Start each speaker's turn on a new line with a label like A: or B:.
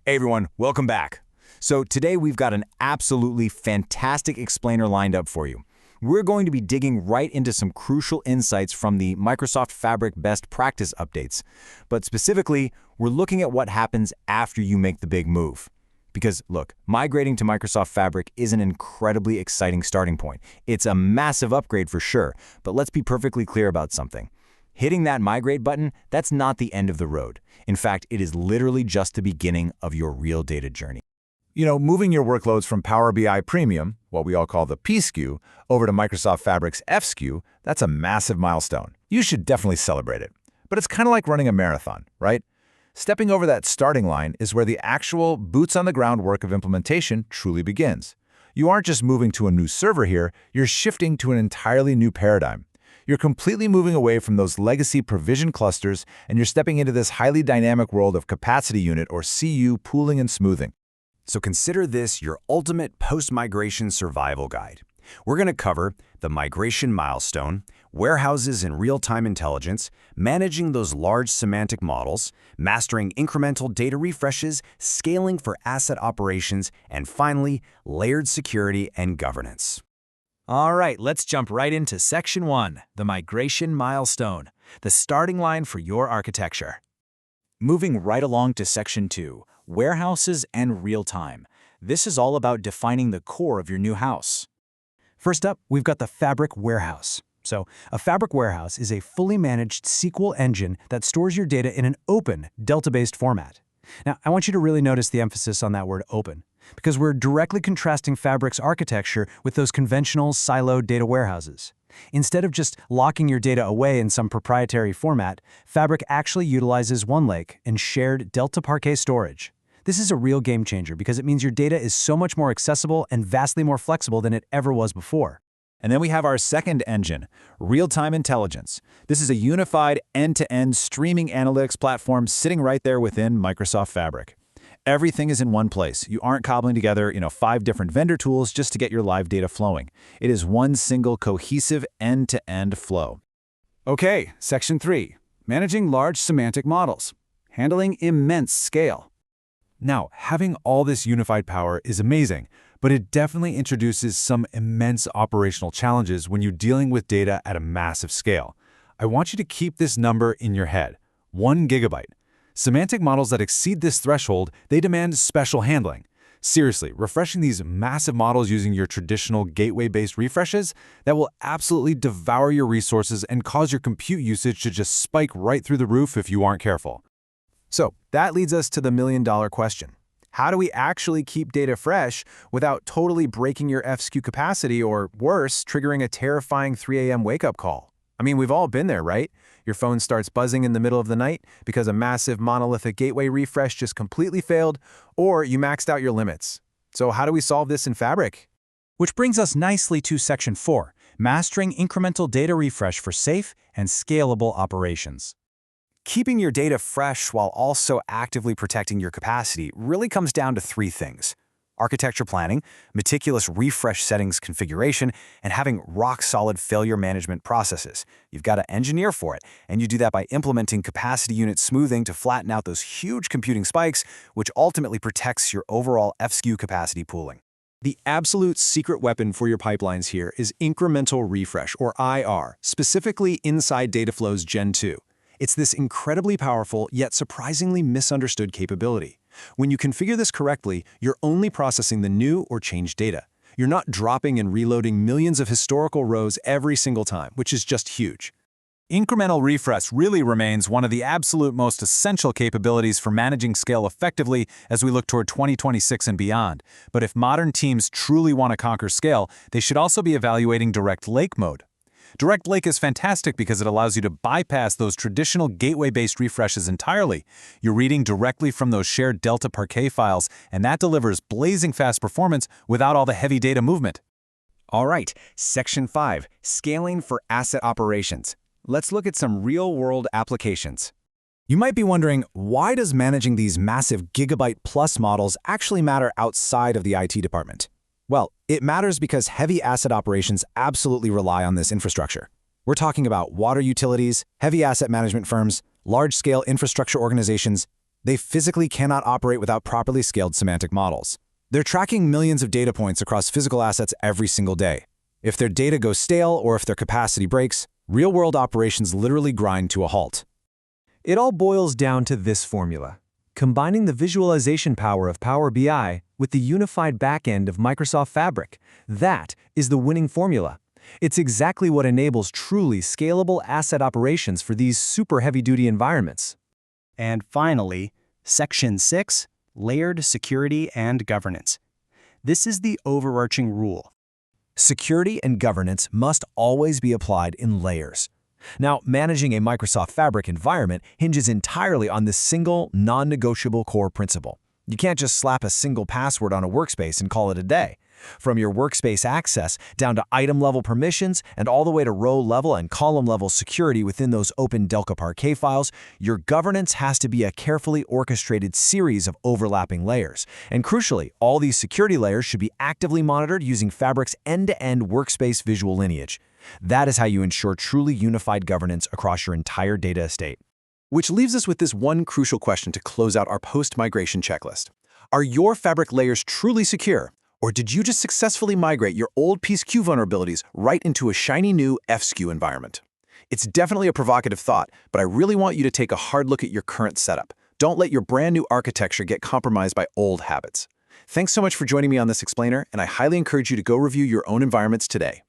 A: Hey everyone, welcome back. So today we've got an absolutely fantastic explainer lined up for you. We're going to be digging right into some crucial insights from the Microsoft Fabric best practice updates. But specifically, we're looking at what happens after you make the big move. Because look, migrating to Microsoft Fabric is an incredibly exciting starting point. It's a massive upgrade for sure, but let's be perfectly clear about something. Hitting that migrate button, that's not the end of the road. In fact, it is literally just the beginning of your real data journey.
B: Moving your workloads from Power BI Premium, what we all call the P SKU, over to Microsoft Fabric's F SKU, that's a massive milestone. You should definitely celebrate it. But it's kind of like running a marathon, right? Stepping over that starting line is where the actual boots-on-the-ground work of implementation truly begins. You aren't just moving to a new server here, you're shifting to an entirely new paradigm. You're completely moving away from those legacy provision clusters, and you're stepping into this highly dynamic world of capacity unit or CU pooling and smoothing.
A: So consider this your ultimate post-migration survival guide. We're going to cover the migration milestone, warehouses and real-time intelligence, managing those large semantic models, mastering incremental data refreshes, scaling for asset operations, and finally, layered security and governance.
C: All right, let's jump right into Section 1, the migration milestone, the starting line for your architecture. Moving right along to Section 2, warehouses and real-time. This is all about defining the core of your new house. First up, we've got the Fabric Warehouse. So, a Fabric Warehouse is a fully managed SQL engine that stores your data in an open, Delta-based format. Now, I want you to really notice the emphasis on that word open, because we're directly contrasting Fabric's architecture with those conventional siloed data warehouses. Instead of just locking your data away in some proprietary format, Fabric actually utilizes OneLake and shared Delta Parquet storage. This is a real game changer because it means your data is so much more accessible and vastly more flexible than it ever was before.
B: And then we have our second engine, real-time intelligence. This is a unified end-to-end streaming analytics platform sitting right there within Microsoft Fabric. Everything is in one place. You aren't cobbling together, 5 different vendor tools just to get your live data flowing. It is one single cohesive end-to-end flow.
D: Okay, Section 3, managing large semantic models, handling immense scale. Now, having all this unified power is amazing, but it definitely introduces some immense operational challenges when you're dealing with data at a massive scale. I want you to keep this number in your head, 1 gigabyte. Semantic models that exceed this threshold, they demand special handling. Seriously, refreshing these massive models using your traditional gateway-based refreshes, that will absolutely devour your resources and cause your compute usage to just spike right through the roof if you aren't careful.
C: So, that leads us to the million-dollar question. How do we actually keep data fresh without totally breaking your F SKU capacity or, worse, triggering a terrifying 3 a.m. wake-up call? I mean, we've all been there, right? Your phone starts buzzing in the middle of the night because a massive monolithic gateway refresh just completely failed, or you maxed out your limits. So how do we solve this in Fabric? Which brings us nicely to Section 4, mastering incremental data refresh for safe and scalable operations.
A: Keeping your data fresh while also actively protecting your capacity really comes down to 3 things: architecture planning, meticulous refresh settings configuration, and having rock-solid failure management processes. You've got to engineer for it, and you do that by implementing capacity unit smoothing to flatten out those huge computing spikes, which ultimately protects your overall F SKU capacity pooling. The absolute secret weapon for your pipelines here is incremental refresh, or IR, specifically inside Dataflow's Gen 2. It's this incredibly powerful yet surprisingly misunderstood capability. When you configure this correctly, you're only processing the new or changed data. You're not dropping and reloading millions of historical rows every single time, which is just huge. Incremental refresh really remains one of the absolute most essential capabilities for managing scale effectively as we look toward 2026 and beyond. But if modern teams truly want to conquer scale, they should also be evaluating Direct Lake mode. Direct Lake is fantastic because it allows you to bypass those traditional gateway-based refreshes entirely. You're reading directly from those shared Delta Parquet files, and that delivers blazing fast performance without all the heavy data movement. All right, Section 5, scaling for asset operations. Let's look at some real-world applications. You might be wondering, why does managing these massive gigabyte-plus models actually matter outside of the IT department? Well, it matters because heavy asset operations absolutely rely on this infrastructure. We're talking about water utilities, heavy asset management firms, large-scale infrastructure organizations.
D: They physically cannot operate without properly scaled semantic models. They're tracking millions of data points across physical assets every single day. If their data goes stale or if their capacity breaks, real-world operations literally grind to a halt.
A: It all boils down to this formula: combining the visualization power of Power BI with the unified backend of Microsoft Fabric. That is the winning formula. It's exactly what enables truly scalable asset operations for these super heavy-duty environments.
E: And finally, Section 6, Layered Security and Governance. This is the overarching rule.
C: Security and governance must always be applied in layers. Now, managing a Microsoft Fabric environment hinges entirely on this single, non-negotiable core principle. You can't just slap a single password on a workspace and call it a day. From your workspace access down to item-level permissions and all the way to row-level and column-level security within those open Delca Parquet files, your governance has to be a carefully orchestrated series of overlapping layers. And crucially, all these security layers should be actively monitored using Fabric's end-to-end workspace visual lineage. That is how you ensure truly unified governance across your entire data estate.
A: Which leaves us with this one crucial question to close out our post-migration checklist. Are your Fabric layers truly secure? Or did you just successfully migrate your old PSQ vulnerabilities right into a shiny new FSKU environment? It's definitely a provocative thought, but I really want you to take a hard look at your current setup. Don't let your brand new architecture get compromised by old habits. Thanks so much for joining me on this explainer, and I highly encourage you to go review your own environments today.